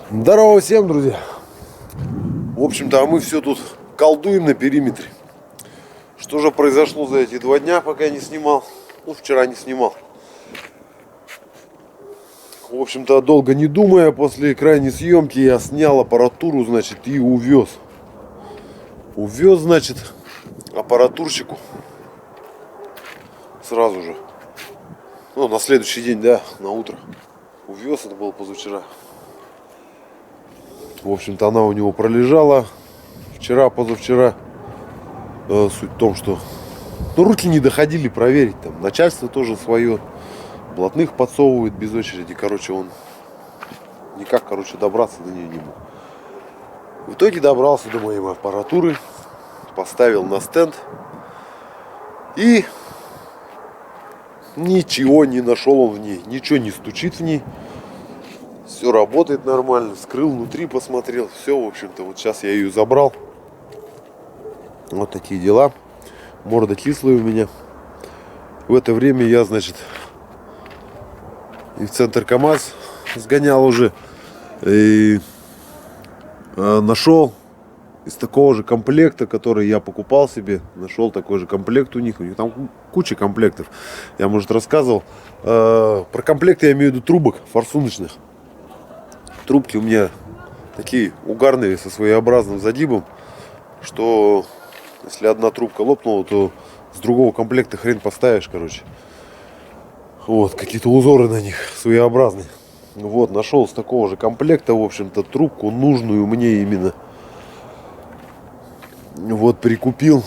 Здорово всем, друзья! В общем-то, мы все тут колдуем на периметре. Что же произошло за эти 2 дня, пока я не снимал? Ну, вчера не снимал. В общем-то, долго не думая, после крайней съемки я снял аппаратуру, значит, и увез. Увез, значит, аппаратурщику сразу же. Ну, на следующий день, да, на утро. Увез, это было позавчера. В общем-то, она у него пролежала вчера, позавчера. Суть в том, что руки не доходили проверить. Там начальство тоже свое. Блатных подсовывает без очереди. Короче, он никак, добраться до нее не мог. В итоге добрался до моей аппаратуры. Поставил на стенд. И ничего не нашел он в ней. Ничего не стучит в ней. Все работает нормально. Вскрыл внутри, посмотрел. Все, в общем-то, вот сейчас я ее забрал. Вот такие дела. Морда кислая у меня. В это время я, значит, и в центр КамАЗ сгонял уже. И нашел из такого же комплекта, который я покупал себе. Нашел такой же комплект у них. У них там куча комплектов. Я, может, рассказывал. Про комплект я имею в виду трубок форсуночных. Трубки у меня такие угарные, со своеобразным задибом, что если одна трубка лопнула, то с другого комплекта хрен поставишь, короче. Вот, какие-то узоры на них своеобразные. Вот, нашел с такого же комплекта, в общем-то, трубку, нужную мне именно. Вот, прикупил.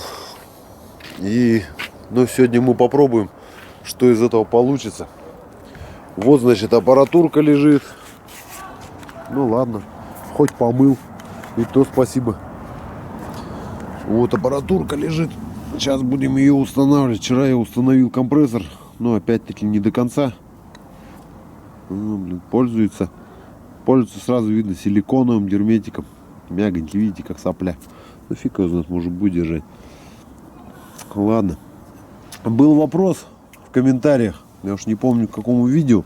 И, ну, сегодня мы попробуем, что из этого получится. Вот, значит, аппаратурка лежит. Ну ладно, хоть помыл, и то спасибо. Вот аппаратурка лежит. Сейчас будем ее устанавливать. Вчера я установил компрессор, но опять-таки не до конца. Ну, пользуется. Пользуется сразу видно силиконовым герметиком. Мягонький, видите, как сопля. Ну фиг его знает, может будет держать. Ладно. Был вопрос в комментариях. Я уж не помню, к какому видео.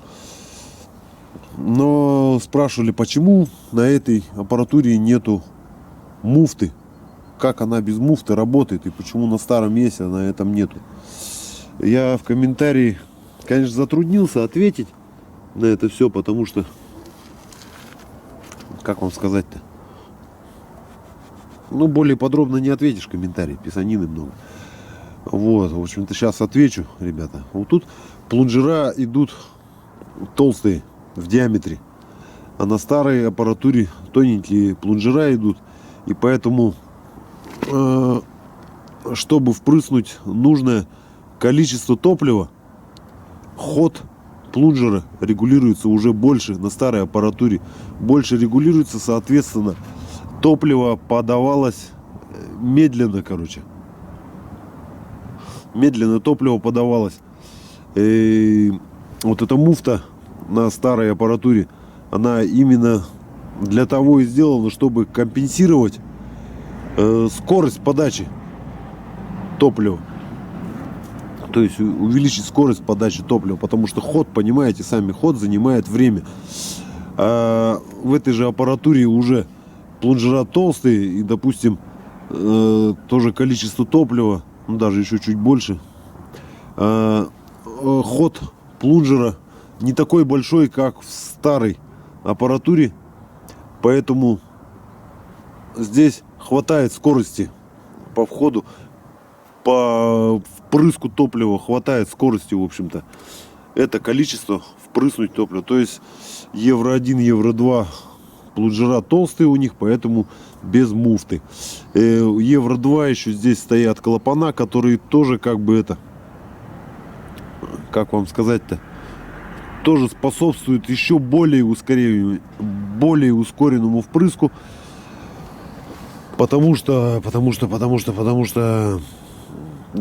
Но спрашивали, почему на этой аппаратуре нету муфты. Как она без муфты работает и почему на старом месте на этом нету. Я в комментарии, конечно, затруднился ответить на это все, потому что, как вам сказать-то, ну, более подробно не ответишь в комментарии, писанины много. Вот, в общем-то, сейчас отвечу, ребята. Вот тут плунжера идут толстые в диаметре, а на старой аппаратуре тоненькие плунжера идут, и поэтому чтобы впрыснуть нужное количество топлива, ход плунжера регулируется уже больше на старой аппаратуре, больше регулируется, соответственно, топливо подавалось медленно, медленно топливо подавалось. И вот эта муфта на старой аппаратуре, она именно для того и сделана, чтобы компенсировать скорость подачи топлива. То есть увеличить скорость подачи топлива, потому что ход, понимаете, сами ход занимает время. А в этой же аппаратуре уже плунжера толстые, и, допустим, тоже количество топлива, ну, даже еще чуть больше. Ход плунжера не такой большой, как в старой аппаратуре, поэтому здесь хватает скорости по входу, по впрыску топлива хватает скорости, в общем-то, это количество впрыснуть топлива. То есть Евро-1, Евро-2 плунжера толстые у них, поэтому без муфты. Евро-2 еще здесь стоят клапана, которые тоже как бы это, как вам сказать-то, тоже способствуют еще более ускоренному впрыску, потому что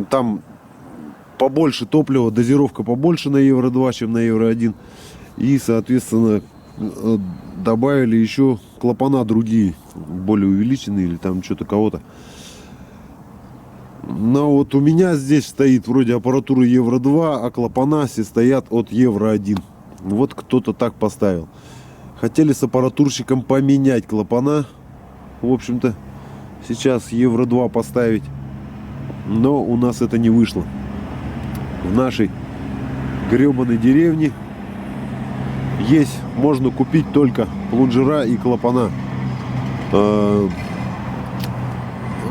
там побольше топлива, дозировка побольше на Евро-2, чем на Евро-1. И, соответственно, добавили еще клапана другие, более увеличенные или там что-то кого-то. Но вот у меня здесь стоит вроде аппаратура Евро-2, а клапана все стоят от Евро-1. Вот кто-то так поставил. Хотели с аппаратурщиком поменять клапана. В общем-то, сейчас евро 2 поставить. Но у нас это не вышло. В нашей гребаной деревне есть, можно купить только плунжера и клапана.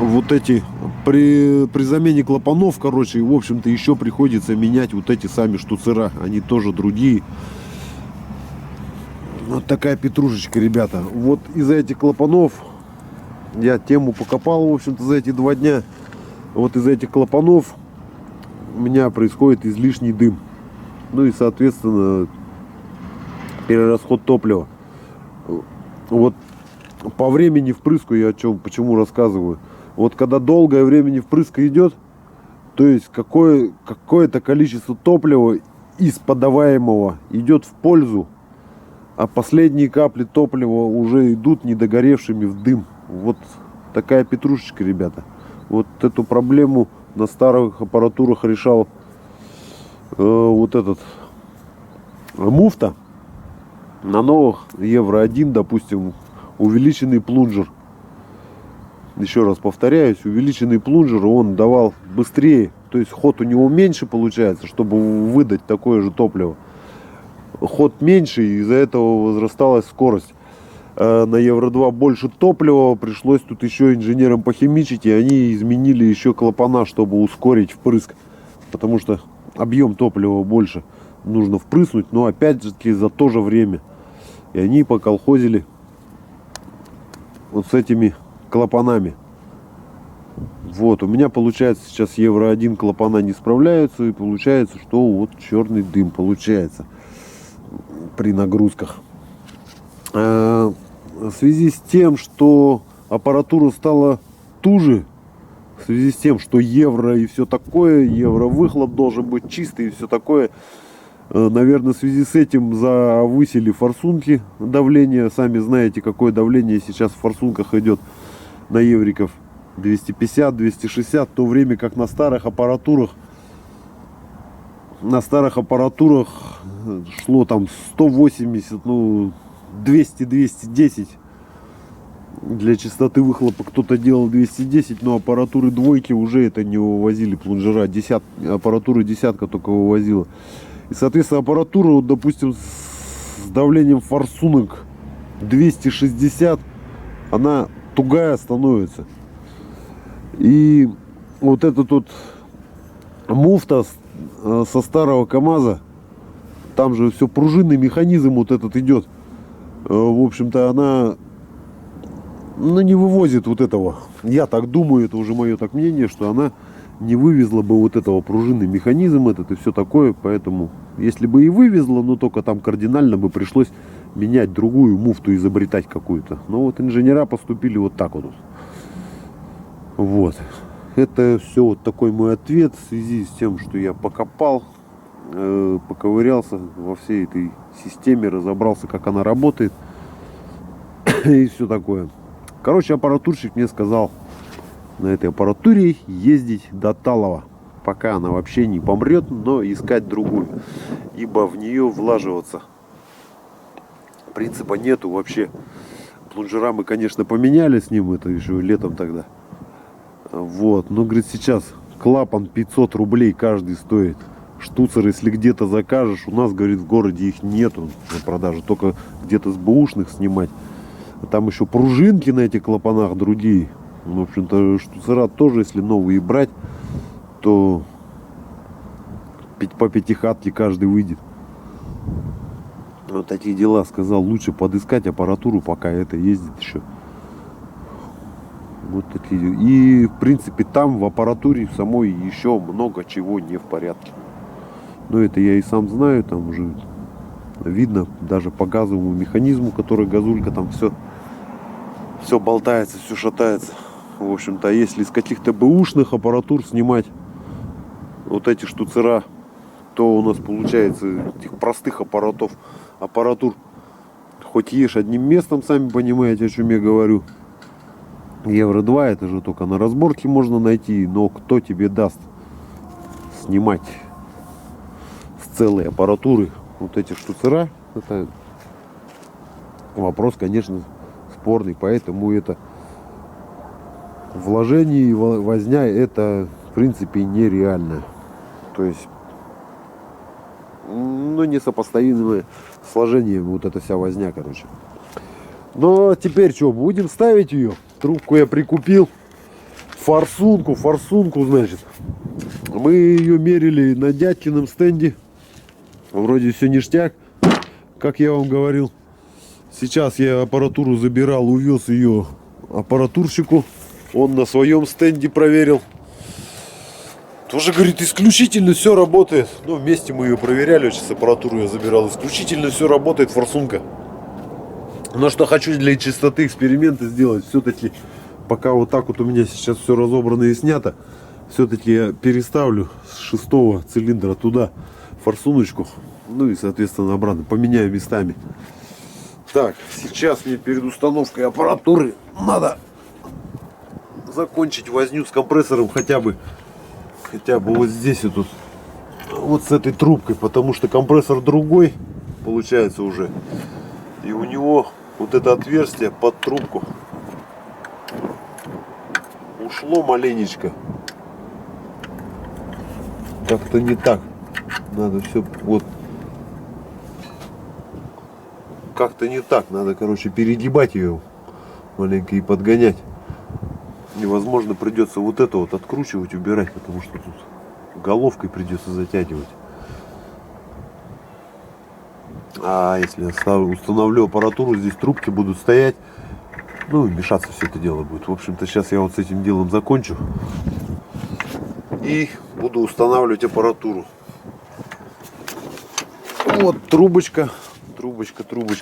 Вот эти при замене клапанов, короче, в общем-то, еще приходится менять вот эти сами штуцера. Они тоже другие. Вот такая петрушечка, ребята. Вот из-за этих клапанов я тему покопал, в общем-то, за эти 2 дня. Вот из-за этих клапанов у меня происходит излишний дым. Ну и, соответственно, перерасход топлива. Вот по времени впрыску я почему рассказываю. Вот когда долгое времени впрыска идет, то есть какое-то количество топлива из подаваемого идет в пользу, а последние капли топлива уже идут недогоревшими в дым. Вот такая петрушечка, ребята. Вот эту проблему на старых аппаратурах решал вот этот муфта. На новых евро 1, допустим, увеличенный плунжер. Еще раз повторяюсь, увеличенный плунжер он давал быстрее. То есть ход у него меньше получается, чтобы выдать такое же топливо. Ход меньше, и из-за этого возрастала скорость. На евро 2 больше топлива, пришлось тут еще инженерам похимичить, и они изменили еще клапана, чтобы ускорить впрыск. Потому что объем топлива больше нужно впрыснуть, но опять же таки за то же время. И они поколхозили вот с этими клапанами. Вот, у меня получается сейчас евро 1 клапана не справляются, и получается, что вот черный дым получается при нагрузках. В связи с тем, что аппаратура стала туже, в связи с тем, что евро и все такое, евро выхлоп должен быть чистый и все такое, наверное, в связи с этим завысили форсунки давление. Сами знаете, какое давление сейчас в форсунках идет на евриков. 250-260, в то время как на старых аппаратурах шло там 180, ну 200-210. Для частоты выхлопа кто-то делал 210, но аппаратуры двойки уже это не вывозили, плунжера. Аппаратура десятка только вывозила. И, соответственно, аппаратура, вот, допустим, с давлением форсунок 260, она тугая становится. И вот этот вот муфта со старого КамАЗа, там же все пружинный механизм вот этот идет. В общем-то, она не вывозит вот этого. Я так думаю, это уже мое так мнение, что она не вывезла бы вот этого пружинный механизм этот и все такое. Поэтому, если бы и вывезла, но только там кардинально бы пришлось менять другую муфту, изобретать какую-то. Но вот инженера поступили вот так вот. Вот. Это все вот такой мой ответ в связи с тем, что я покопал, поковырялся во всей этой системе, разобрался, как она работает и все такое. Короче, аппаратурщик мне сказал на этой аппаратуре ездить до Талова, пока она вообще не помрет, но искать другую, ибо в нее влаживаться принципа нету вообще. Плунжера мы, конечно, поменяли с ним, это еще летом тогда. Вот, но, говорит, сейчас клапан 500 рублей каждый стоит. Штуцер, если где-то закажешь, у нас, говорит, в городе их нету на продаже, только где-то с бэушных снимать. А там еще пружинки на этих клапанах другие. В общем-то, штуцера тоже, если новые брать, то по пятихатке каждый выйдет. Вот такие дела. Сказал, лучше подыскать аппаратуру, пока это ездит еще. Вот такие. И, в принципе, там в аппаратуре самой еще много чего не в порядке. Но это я и сам знаю, там уже видно даже по газовому механизму, который газулька, там все болтается, все шатается. В общем-то, если из каких-то бэушных аппаратур снимать вот эти штуцера, то у нас получается этих простых аппаратур хоть ешь одним местом, сами понимаете, о чем я говорю. Евро 2 это же только на разборке можно найти, но кто тебе даст снимать с целой аппаратуры вот эти штуцера? Это вопрос, конечно, спорный. Поэтому это вложение и возня, это в принципе нереально. То есть, ну, несопоставимое сложение вот эта вся возня, короче. Но теперь что, будем ставить ее? Трубку я прикупил. Форсунку, значит. Мы ее мерили на Дядькином стенде. Вроде все ништяк, как я вам говорил. Сейчас я аппаратуру забирал, увез ее аппаратурщику. Он на своем стенде проверил. Тоже, говорит, исключительно все работает. Ну, вместе мы ее проверяли, сейчас аппаратуру я забирал. Исключительно все работает, форсунка. Но что хочу для чистоты эксперимента сделать, все-таки, пока вот так вот у меня сейчас все разобрано и снято, все-таки я переставлю с 6-го цилиндра туда форсуночку. Ну и, соответственно, обратно поменяю местами. Так, сейчас мне перед установкой аппаратуры надо закончить возню с компрессором хотя бы вот здесь вот с этой трубкой, потому что компрессор другой получается уже, и у него вот это отверстие под трубку ушло маленечко, как-то не так, надо все вот как-то не так, надо, короче, перегибать ее маленько и подгонять. И, возможно, придется вот это вот откручивать, убирать, потому что тут головкой придется затягивать. А если я установлю аппаратуру, здесь трубки будут стоять, ну и мешаться все это дело будет. В общем-то, сейчас я вот с этим делом закончу и буду устанавливать аппаратуру. Вот трубочка,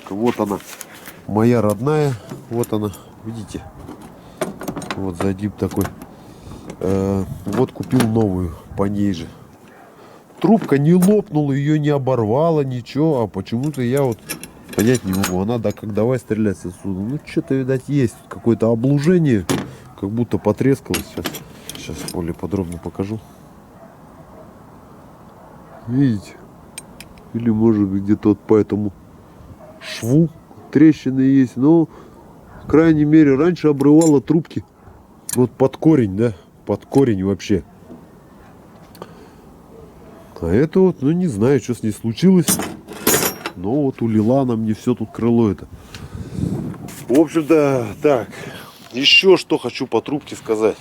вот она, моя родная, вот она, видите? Вот задип такой. Вот купил новую по ней же. Трубка не лопнула, ее не оборвала, ничего. А почему-то я вот понять не могу. Она да как давай стрелять отсюда. Ну что-то, видать, есть какое-то облужение. Как будто потрескалось. Сейчас более подробно покажу. Видите? Или может где-то вот по этому шву трещины есть. Но, в крайней мере, раньше обрывала трубки. Вот под корень, да? Под корень вообще. А это вот, ну не знаю, что с ней случилось. Но вот улила она мне все тут крыло это. В общем-то, так. Еще что хочу по трубке сказать.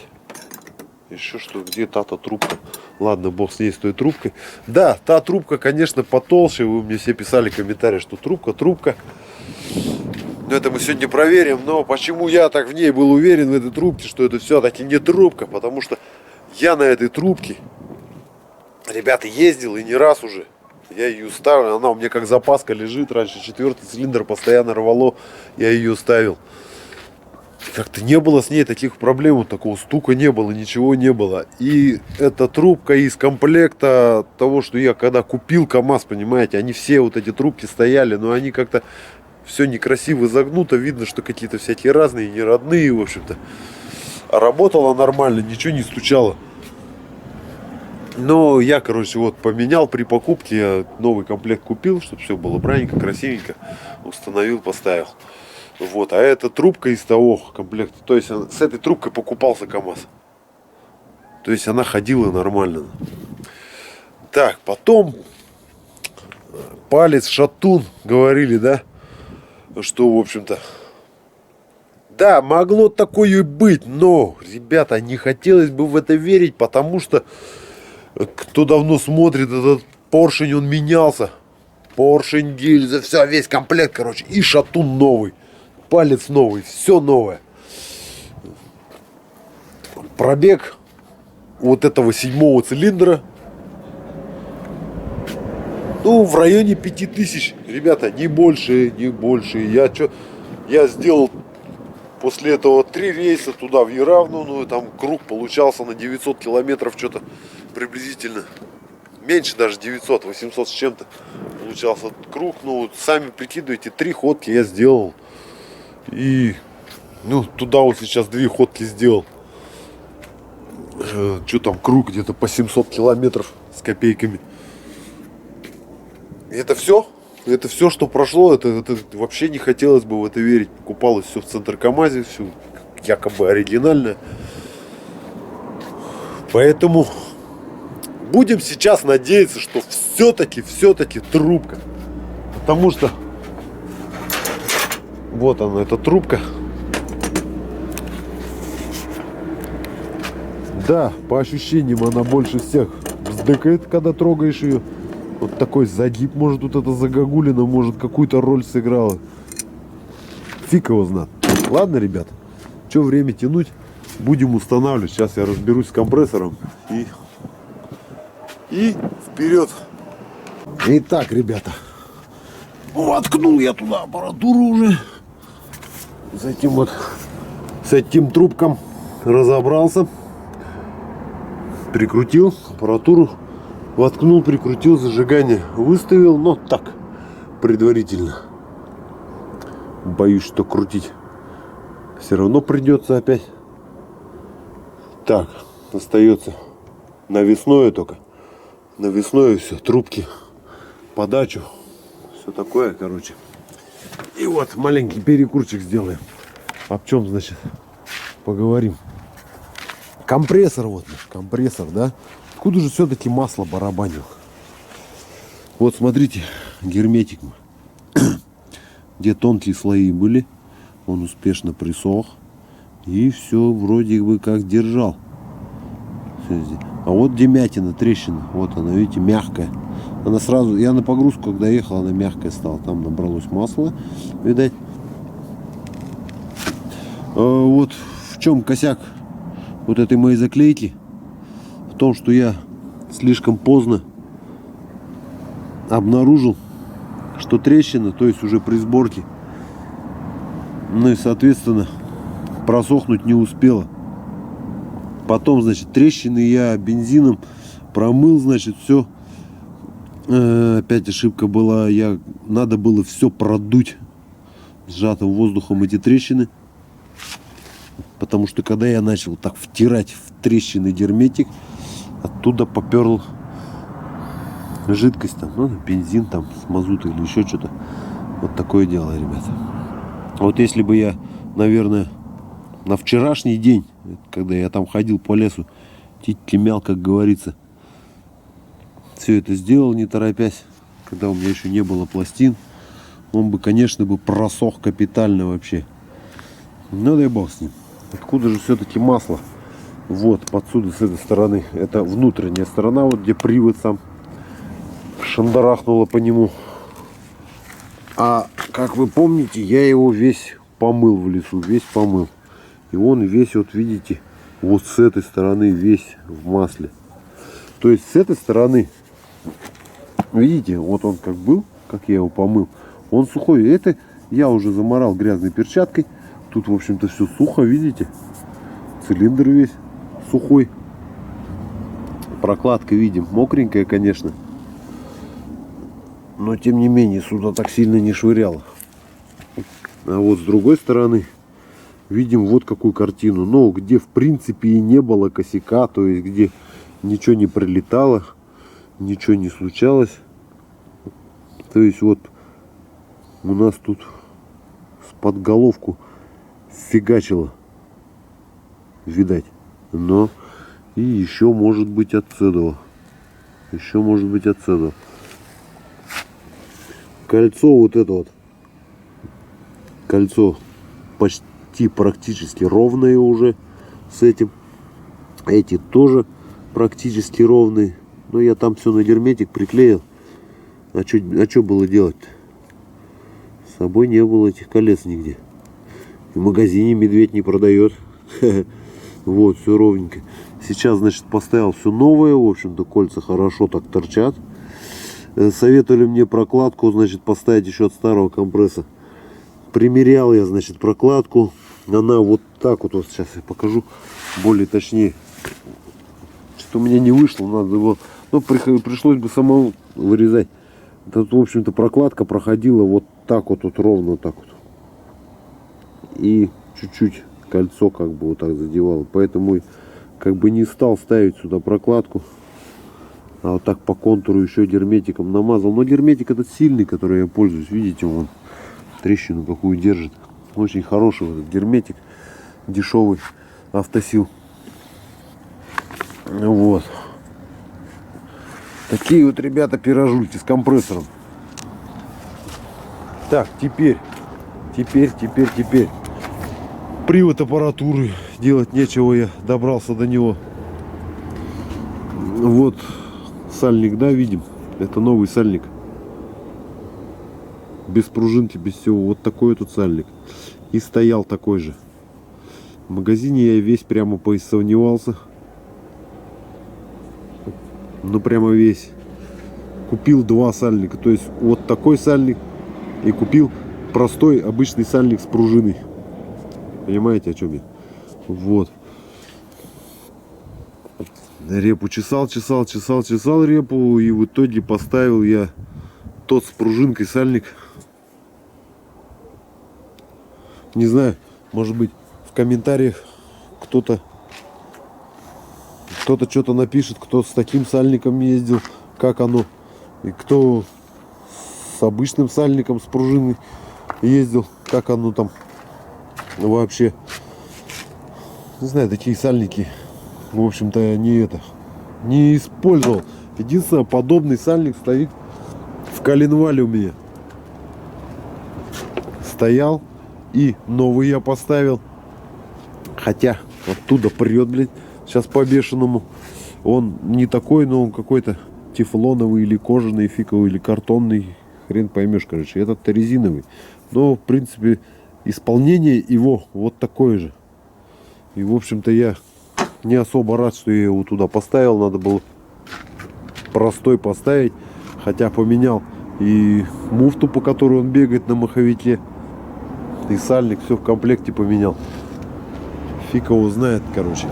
Еще что, где та-то трубка? Ладно, бог с ней, с той трубкой. Да, та трубка, конечно, потолще. Вы мне все писали комментарии, что трубка. Но это мы сегодня проверим. Но почему я так в ней был уверен, в этой трубке, что это все-таки не трубка? Потому что я на этой трубке, ребята, ездил и не раз уже. Я ее ставил, она у меня как запаска лежит. Раньше 4-й цилиндр постоянно рвало, я ее ставил. Как-то не было с ней таких проблем, такого стука не было, ничего не было. И эта трубка из комплекта того, что я когда купил КамАЗ, понимаете, они все вот эти трубки стояли, но они как-то все некрасиво загнуто, видно, что какие-то всякие разные, не родные, в общем-то. А работала нормально, ничего не стучало. Но я, короче, вот поменял при покупке, я новый комплект купил, чтобы все было браненько, красивенько, установил, поставил. Вот, а эта трубка из того комплекта, то есть с этой трубкой покупался КамАЗ. То есть она ходила нормально. Так, потом палец шатун, говорили, да, что, в общем-то, да, могло такое быть, но, ребята, не хотелось бы в это верить, потому что кто давно смотрит этот поршень, он менялся. Поршень, гильза, все, весь комплект, короче, и шатун новый. Палец новый, все новое. Пробег вот этого 7-го цилиндра, ну, в районе 5000, ребята, не больше, не больше. Я сделал после этого 3 рейса туда в Яравну, ну, там круг получался на 900 километров, что-то приблизительно. Меньше даже 900, 800 с чем-то получался круг. Ну, вот сами прикидывайте, 3 ходки я сделал. И, ну, туда вот сейчас 2 ходки сделал. Что там, круг где-то по 700 километров с копейками. И это все. Это все, что прошло, это вообще не хотелось бы в это верить. Покупалось все в Центркомазе, все якобы оригинальное. Поэтому будем сейчас надеяться, что все-таки трубка. Потому что вот она, эта трубка. Да, по ощущениям она больше всех вздыкает, когда трогаешь ее. Вот такой загиб, может, вот эта загогулина, может, какую-то роль сыграла. Фиг его знает. Ладно, ребят, что время тянуть, будем устанавливать. Сейчас я разберусь с компрессором и вперед. Итак, ребята, воткнул я туда аппаратуру уже. С этим трубком разобрался. Прикрутил аппаратуру. Воткнул, прикрутил, зажигание выставил, но так, предварительно. Боюсь, что крутить все равно придется опять. Так, остается навесное только. Навесное все, трубки, подачу, все такое, короче. И вот маленький перекурчик сделаем. Об чем, значит, поговорим. Компрессор, вот наш компрессор, да? Откуда же все-таки масло барабанил? Вот смотрите, герметик. Где тонкие слои были, он успешно присох. И все вроде бы как держал. А вот где мятина, трещина. Вот она, видите, мягкая. Она сразу, я на погрузку, когда ехал, она мягкая стала. Там набралось масла, видать. Вот в чем косяк вот этой моей заклейки. В том, что я слишком поздно обнаружил, что трещина, то есть уже при сборке, ну и соответственно просохнуть не успела. Потом, значит, трещины я бензином промыл, значит, все. Опять ошибка была, надо было все продуть сжатым воздухом эти трещины. Потому что когда я начал так втирать в трещины герметик, оттуда поперл жидкость там, ну, бензин там с мазутой или еще что-то. Вот такое дело, ребята. Вот если бы я, наверное, на вчерашний день, когда я там ходил по лесу, титьки мял, как говорится, все это сделал, не торопясь, когда у меня еще не было пластин, он бы, конечно, бы просох капитально вообще. Ну, дай бог с ним. Откуда же все-таки масло? Вот, подсюда, с этой стороны. Это внутренняя сторона, вот где привод сам шандарахнуло по нему. А, как вы помните, я его весь помыл в лесу, весь помыл. И он весь, вот видите, вот с этой стороны весь в масле. То есть с этой стороны, видите, вот он как был, как я его помыл. Он сухой. Это я уже заморал грязной перчаткой. Тут, в общем-то, все сухо, видите? Цилиндр весь сухой. Прокладка, видим, мокренькая, конечно. Но, тем не менее, сюда так сильно не швыряло. А вот с другой стороны, видим вот какую картину. Но где, в принципе, и не было косяка, то есть, где ничего не прилетало, ничего не случалось. То есть, вот у нас тут с-под головку фигачило, видать. Но и еще может быть отцедово. Еще может быть отцедово. Кольцо вот это вот. Кольцо почти практически ровное уже с этим. Эти тоже практически ровные. Но я там все на герметик приклеил. А что было делать-то? С собой не было этих колец нигде. В магазине медведь не продает. Вот, все ровненько. Сейчас, значит, поставил все новое. В общем-то, кольца хорошо так торчат. Советовали мне прокладку, значит, поставить еще от старого компресса. Примерял я, значит, прокладку. Она вот так вот, сейчас я покажу более точнее. Что-то у меня не вышло, надо было, ну, пришлось бы самому вырезать. Тут, в общем-то, прокладка проходила вот так вот, ровно вот так вот. И чуть-чуть кольцо как бы вот так задевало. Поэтому как бы не стал ставить сюда прокладку. А вот так по контуру еще герметиком намазал. Но герметик этот сильный, который я пользуюсь. Видите, он трещину какую держит. Очень хороший вот этот герметик. Дешевый. Автосил. Вот. Такие вот, ребята, пирожульки с компрессором. Так, теперь. Привод аппаратуры. Делать нечего, я добрался до него. Вот сальник, да, видим. Это новый сальник. Без пружинки, без всего. Вот такой тут сальник. И стоял такой же. В магазине я весь прямо посомневался. Ну прямо весь. Купил два сальника. То есть вот такой сальник. И купил простой обычный сальник с пружиной. Понимаете, о чем я? Вот. Репу чесал репу. И в итоге поставил я тот с пружинкой сальник. Не знаю, может быть, в комментариях кто-то что-то напишет, кто с таким сальником ездил, как оно. И кто с обычным сальником, с пружиной ездил, как оно там вообще. Не знаю, такие сальники, в общем-то, я не использовал. Единственное, подобный сальник стоит в коленвале у меня. Стоял, и новый я поставил. Хотя оттуда прет, блядь, сейчас по-бешеному. Он не такой, но он какой-то тефлоновый или кожаный, фиковый, или картонный. Хрен поймешь, короче. Этот-то резиновый. Но, в принципе, исполнение его вот такое же. И, в общем-то, я не особо рад, что я его туда поставил. Надо было простой поставить. Хотя поменял и муфту, по которой он бегает на маховике. И сальник, все в комплекте поменял. Фиг его знает, короче.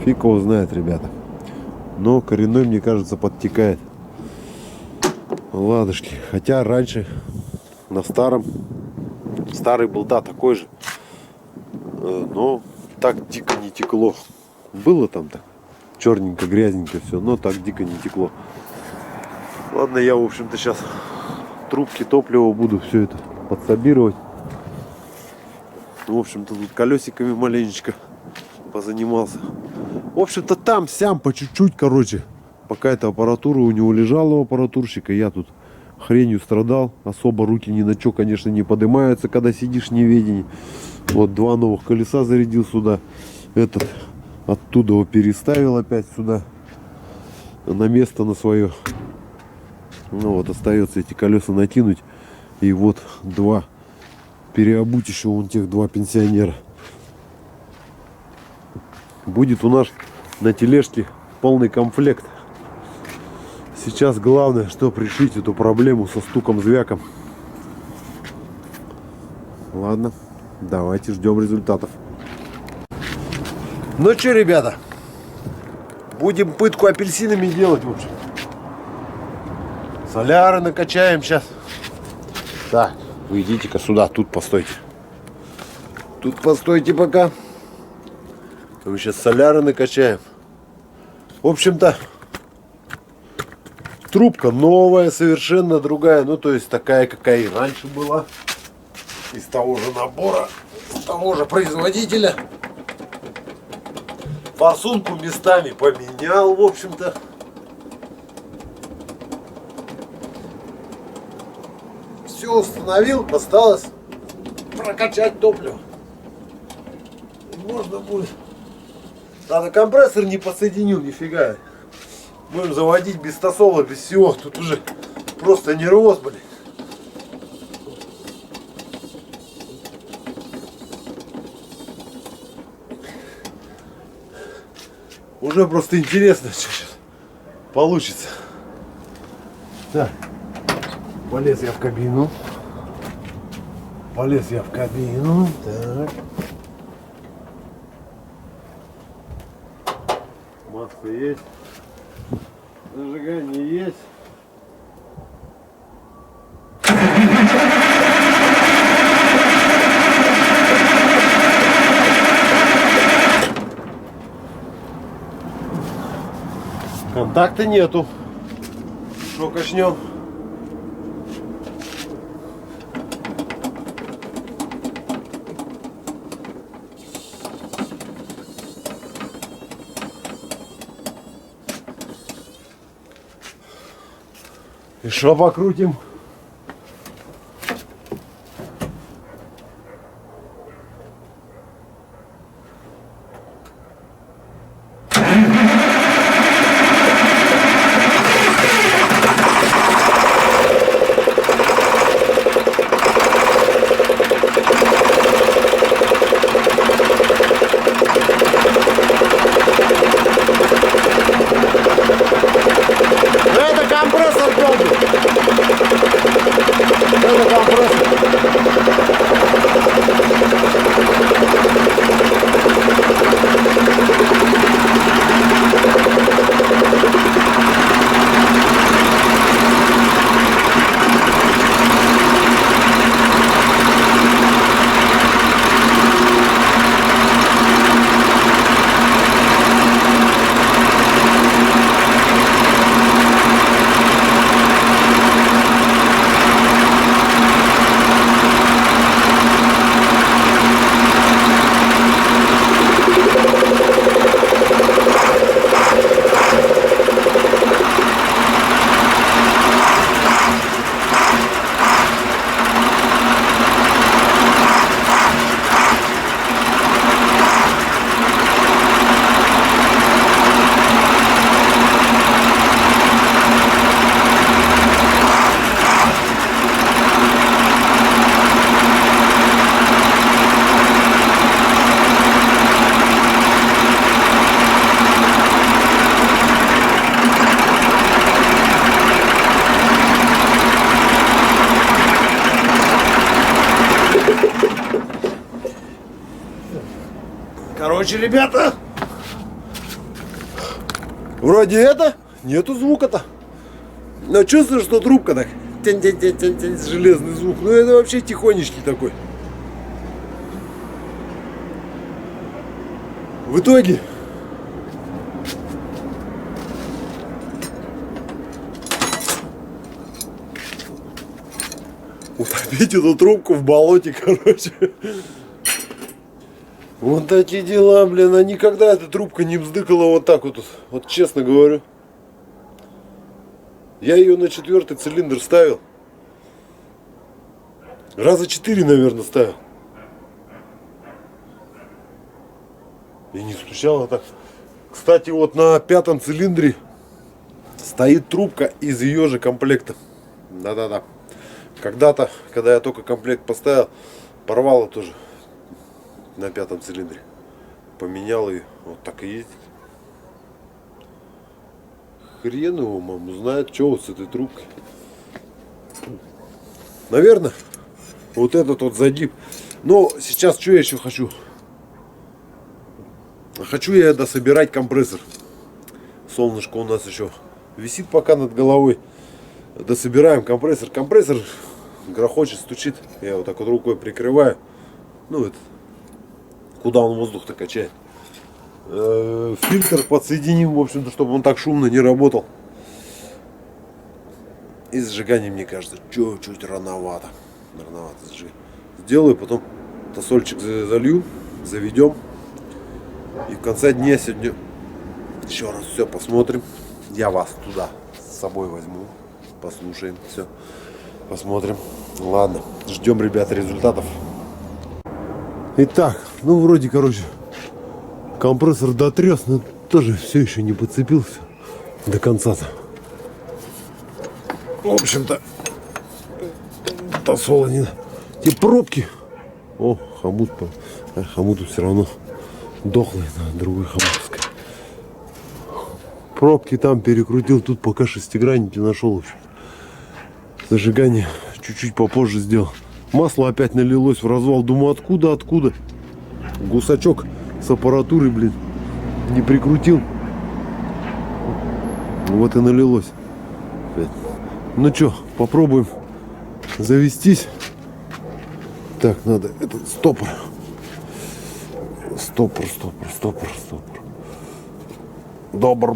Фиг его знает, ребята. Но коренной, мне кажется, подтекает. Ладушки. Хотя раньше на старый был, да, такой же. Но так дико не текло. Было там так черненько, грязненько все, но так дико не текло. Ладно, я, в общем-то, сейчас трубки топлива буду все это подсобировать. В общем-то, тут колесиками маленечко позанимался. В общем-то, там-сям по чуть-чуть, короче. Пока эта аппаратура у него лежала, у аппаратурщика, я тут хренью страдал. Особо руки ни на что, конечно, не поднимаются, когда сидишь в неведении. Вот два новых колеса зарядил сюда. Этот оттуда его переставил опять сюда. На место на свое. Ну вот, остается эти колеса накинуть. И вот два. Переобуть еще вон тех два пенсионера. Будет у нас на тележке полный комплект. Сейчас главное, чтобы решить эту проблему со стуком-звяком. Ладно, давайте ждем результатов. Ну что, ребята, будем пытку апельсинами делать, в общем. Соляры накачаем сейчас. Так, вы идите-ка сюда, тут постойте. Тут постойте пока. Мы сейчас соляры накачаем. В общем-то, трубка новая, совершенно другая. Ну, то есть такая, какая и раньше была. Из того же набора, из того же производителя. Форсунку местами поменял, в общем-то. Все установил, осталось прокачать топливо. И можно будет. Надо, компрессор не подсоединил, нифига. Будем заводить без тосола, без всего. Тут уже просто нервоз, блин. Уже просто интересно, что сейчас получится. Так, полез я в кабину. Так. Маска есть. Зажигание есть. Так-то нету. Что качнем? И что покрутим? Короче, ребята, вроде это, нету звука-то. Но чувствую, что трубка так, тянь-тянь-тянь-тянь, железный звук. Ну это вообще тихонечкий такой. В итоге утопить эту трубку в болоте, короче. Вот такие дела, блин, а никогда эта трубка не вздыкала вот так вот честно говорю. Я ее на 4-й цилиндр ставил. Раза 4, наверное, ставил. И не стучала так. Кстати, вот на 5-м цилиндре стоит трубка из ее же комплекта. Да-да-да. Когда-то, когда я только комплект поставил, порвало тоже. На 5-м цилиндре. Поменял и вот так и ездит. Хрен его, маму, знает, что вот с этой трубкой. Наверное, вот этот вот загиб. Но сейчас что я еще хочу? Хочу я дособирать компрессор. Солнышко у нас еще висит пока над головой. Дособираем компрессор. Компрессор грохочет, стучит. Я вот так вот рукой прикрываю. Ну это. Куда он воздух-то качает. Фильтр подсоединим, в общем-то, чтобы он так шумно не работал. И сжигание, мне кажется, чуть-чуть рановато. Рановато сжигать. Сделаю, потом тосольчик залью, заведем. И в конце дня сегодня еще раз все посмотрим. Я вас туда с собой возьму. Послушаем все. Посмотрим. Ладно, ждем, ребята, результатов. Итак, ну вроде, короче, компрессор дотряс, но тоже все еще не подцепился до конца-то. В общем-то, тосола не... Те пробки. О, хомут. Хомуту все равно дохлый, на другой хомутовской. Пробки там перекрутил, тут пока шестигранники нашел. В общем. Зажигание чуть-чуть попозже сделал. Масло опять налилось в развал. Думаю, откуда? Гусачок с аппаратурой, блин, не прикрутил. Вот и налилось. Ну что, попробуем завестись. Так, надо этот стопор. Стопор. Добр.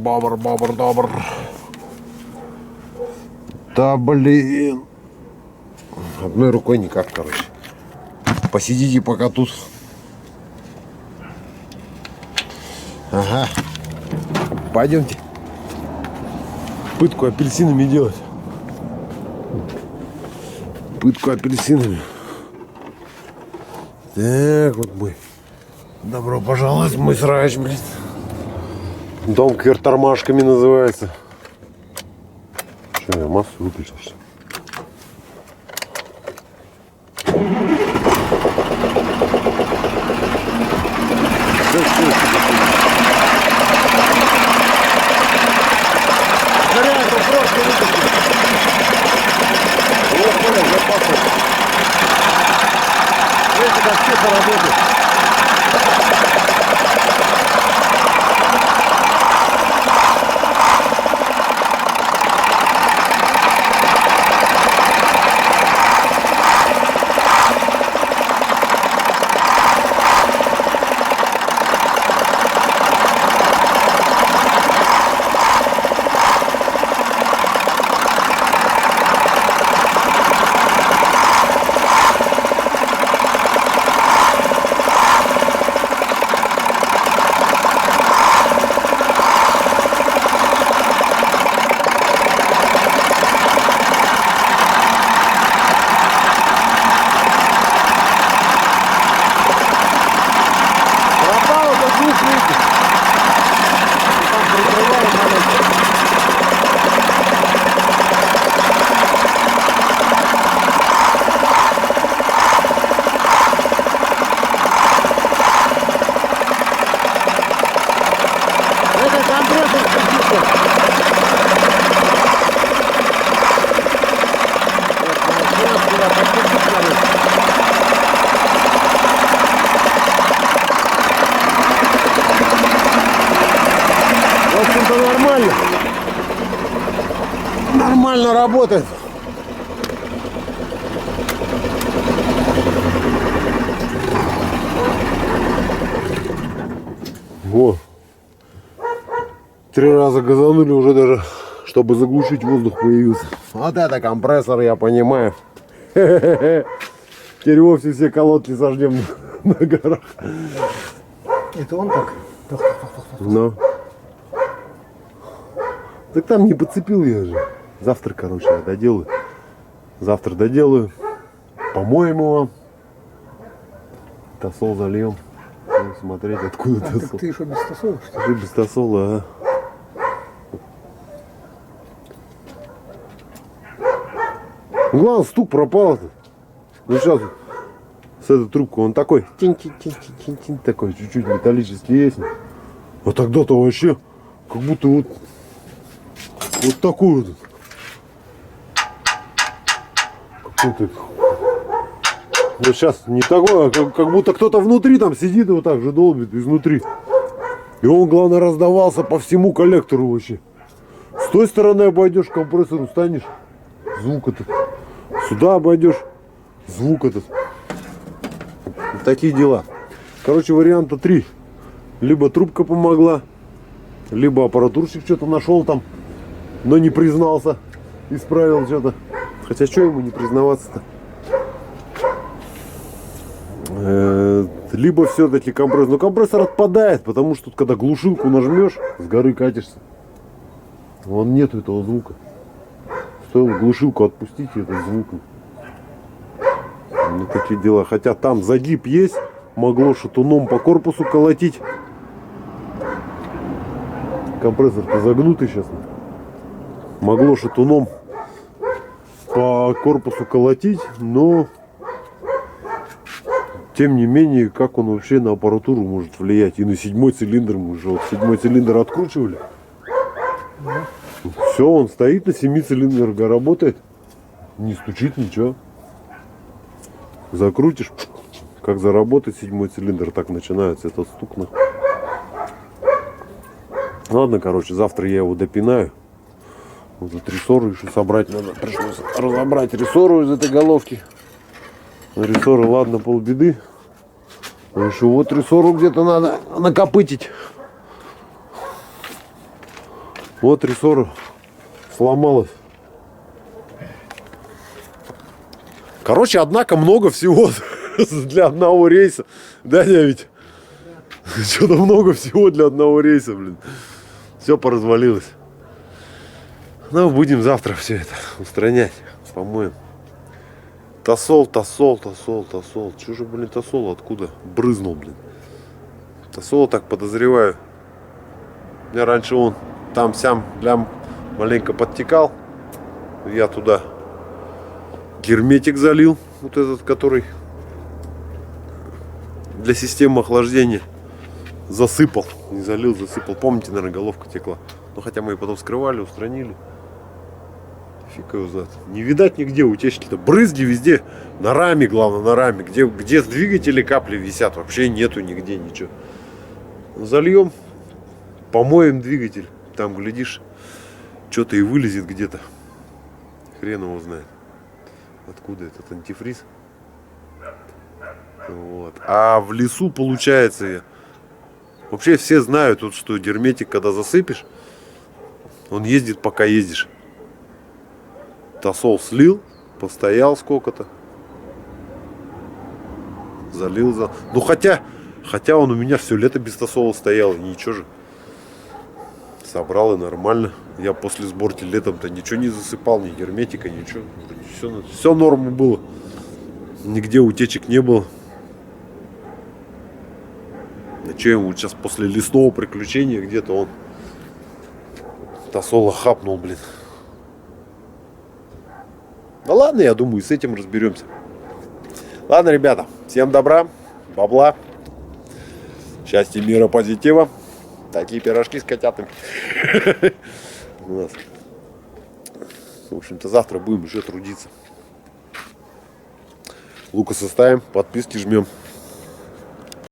Да блин. Одной рукой никак, короче. Посидите пока тут. Ага. Пойдемте. Пытку апельсинами делать. Пытку апельсинами. Так, вот мы. Добро пожаловать в мой срач, блин. Дом кверх тормашками называется. Что, я массу выключился? Нормально работает. Во. 3 раза газанули уже даже, чтобы заглушить, воздух появился. Вот это компрессор, я понимаю. Теперь вовсе все колодки сождем на горах. Это он так? Ну. Так там не подцепил я же. Завтра, короче, я доделаю. Завтра доделаю. Помоем его. Тосол зальем. Будем смотреть, откуда тосол. Так ты еще без тосола, что ли? Без тосола, Главное, стук пропал. Ну сейчас с этой трубкой он такой тин-тин-тин-тин-тин такой, чуть-чуть металлический есть. А тогда-то вообще как будто вот такой вот. Какой-то. Вот сейчас не такое, а как будто кто-то внутри там сидит и вот так же долбит изнутри. И он, главное, раздавался по всему коллектору вообще. С той стороны обойдешь, к компрессору станешь, звук этот. Сюда обойдешь, звук этот. Вот такие дела. Короче, варианта 3. Либо трубка помогла, либо аппаратурщик что-то нашел там, но не признался, исправил что-то. Хотя что ему не признаваться-то? Либо все-таки компрессор. Но компрессор отпадает, потому что тут, когда глушилку нажмешь, с горы катишься. Вон нету этого звука. Стоило глушилку отпустить, и этот звук. Ну, такие дела. Хотя там загиб есть, могло шатуном по корпусу колотить. Компрессор-то загнутый сейчас. Могло шатуном по корпусу колотить, но тем не менее, как он вообще на аппаратуру может влиять. И на 7-й цилиндр мы уже вот 7-й цилиндр откручивали. Все, он стоит на 7 цилиндрах, работает, не стучит ничего. Закрутишь, как заработает 7-й цилиндр, так начинается этот стук. Ладно, короче, завтра я его допинаю. Вот этот рессоры еще собрать надо. Пришлось разобрать рессору из этой головки. Рессоры, ладно, полбеды. Но еще вот рессору где-то надо накопытить. Вот рессора сломалась. Короче, однако много всего для одного рейса. Да, не ведь? Что-то много всего для одного рейса, блин. Все поразвалилось. Ну, будем завтра все это устранять. Помоем. Тосол. Че же, блин, тосол откуда? Брызнул, блин. Тосол, так подозреваю. У меня раньше он там-сям лям маленько подтекал. Я туда герметик залил. Вот этот, который для системы охлаждения. Засыпал. Не залил, засыпал. Помните, наверное, головка текла. Ну, хотя мы ее потом скрывали, устранили. Фиг его знает. Не видать нигде утечки-то. Брызги везде. На раме, главное, на раме. Где двигатели капли висят. Вообще нету нигде ничего. Зальем. Помоем двигатель. Там, глядишь, что-то и вылезет где-то. Хрен его знает. Откуда этот антифриз. Вот. А в лесу, получается, вообще все знают, вот, что герметик, когда засыпешь, он ездит, пока ездишь. Тосол слил, постоял сколько-то. Залил. Ну хотя он у меня все лето без тосола стоял, и ничего же. Собрал и нормально. Я после сборки летом-то ничего не засыпал, ни герметика, ничего. Все норма было. Нигде утечек не было. А что ему сейчас после лесного приключения где-то он тосола хапнул, блин. Ну ладно, я думаю, с этим разберемся. Ладно, ребята, всем добра, бабла, счастья, мира, позитива. Такие пирожки с котятами. У нас. В общем-то, завтра будем еще трудиться. Лука составим, подписки жмем.